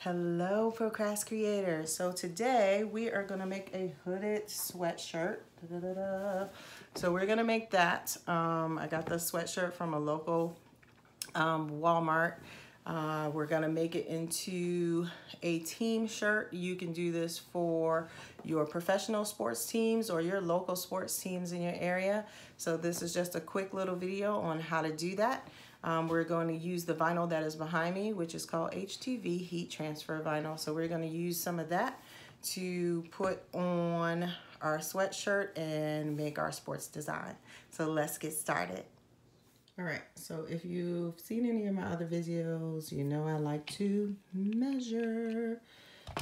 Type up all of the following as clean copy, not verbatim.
Hello Procrast creators. So today we are going to make a hooded sweatshirt. So we're going to make that. I got the sweatshirt from a local Walmart. We're going to make it into a team shirt. You can do this for your professional sports teams or your local sports teams in your area. So this is just a quick little video on how to do that. We're going to use the vinyl that is behind me, which is called HTV, heat transfer vinyl. So we're going to use some of that to put on our sweatshirt and make our sports design. So let's get started. All right, so if you've seen any of my other videos, you know I like to measure.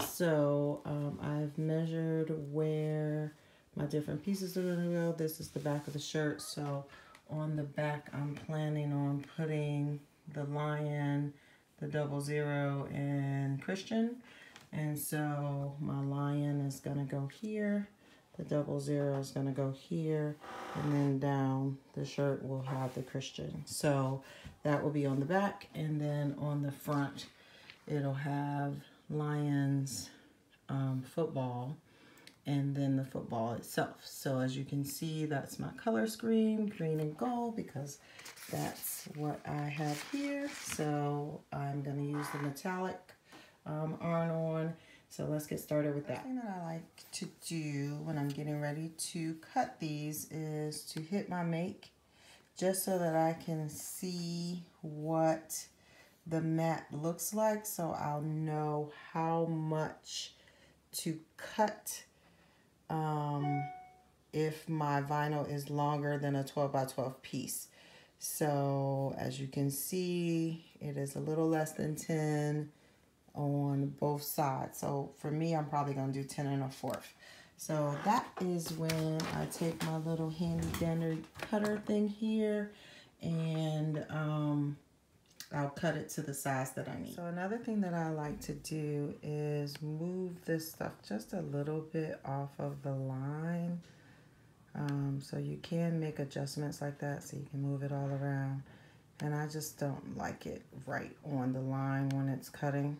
So I've measured where my different pieces are going to go. This is the back of the shirt. So on the back, I'm planning on putting the lion, the 00, and Christian. And so my lion is going to go here. The 00 is going to go here. And then down the shirt will have the Christian. So that will be on the back. And then on the front, it'll have Lions football. And then the football itself. So as you can see, that's my color scheme, green and gold, because that's what I have here. So I'm going to use the metallic iron-on. So let's get started with that. The thing that I like to do when I'm getting ready to cut these is to hit my make, just so that I can see what the mat looks like, so I'll know how much to cut if my vinyl is longer than a 12 by 12 piece. So as you can see, it is a little less than 10 on both sides. So for me, I'm probably going to do 10 1/4. So that is when I take my little handy dandy cutter thing here and I'll cut it to the size that I need. So another thing that I like to do is move this stuff just a little bit off of the line. So you can make adjustments like that, so you can move it all around. And I just don't like it right on the line when it's cutting.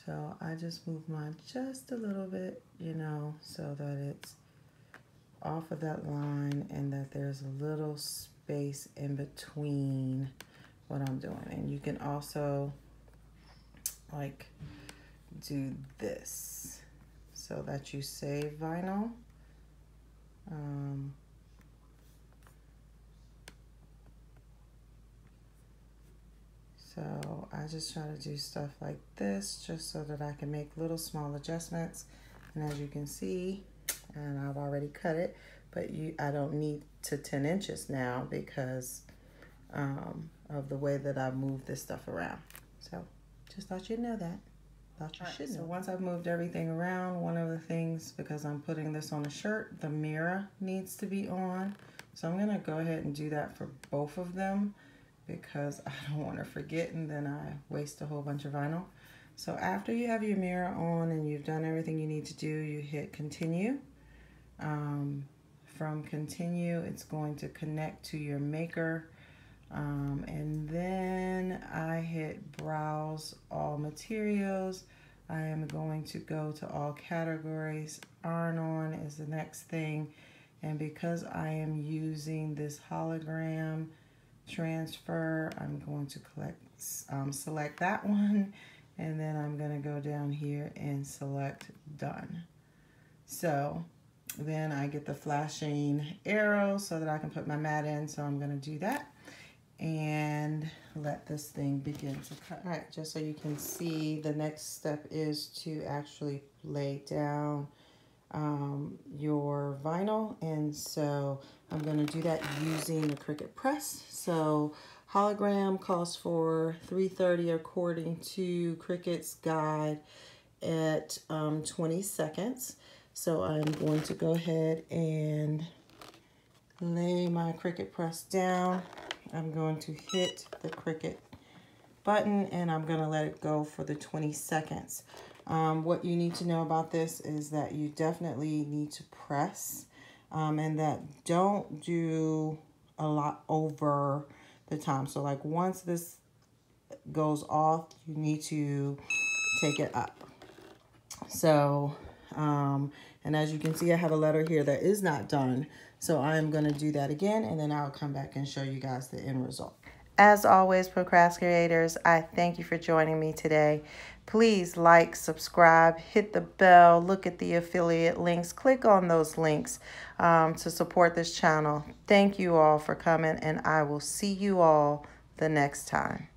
So I just move mine just a little bit, you know, so that it's off of that line and that there's a little space in between what I'm doing. And you can also like do this so that you save vinyl. So I just try to do stuff like this just so that I can make little small adjustments. And as you can see, and I've already cut it, but I don't need to 10 inches now because of the way that I've moved this stuff around. So just thought you'd know that. Thought you should know. So once I've moved everything around, one of the things, because I'm putting this on a shirt, the mirror needs to be on. So I'm gonna go ahead and do that for both of them because I don't want to forget and then I waste a whole bunch of vinyl. So after you have your mirror on and you've done everything you need to do, you hit continue. From continue, it's going to connect to your maker. And then I hit browse all materials. I am going to go to all categories. Iron-on is the next thing. And because I am using this hologram transfer, I'm going to select that one. And then I'm going to go down here and select done. So then I get the flashing arrow so that I can put my mat in. So I'm going to do that and let this thing begin to cut. All right, just so you can see, the next step is to actually lay down your vinyl. And so I'm going to do that using the Cricut Press. So hologram calls for 330 according to Cricut's guide at 20 seconds. So I'm going to go ahead and lay my Cricut Press down. I'm going to hit the Cricut button and I'm going to let it go for the 20 seconds. What you need to know about this is that you definitely need to press and that don't do a lot over the time. So like once this goes off, you need to take it up. So, and as you can see, I have a letter here that is not done. So I'm going to do that again, and then I'll come back and show you guys the end result. As always, procrastinators, I thank you for joining me today. Please like, subscribe, hit the bell, look at the affiliate links, click on those links to support this channel. Thank you all for coming, and I will see you all the next time.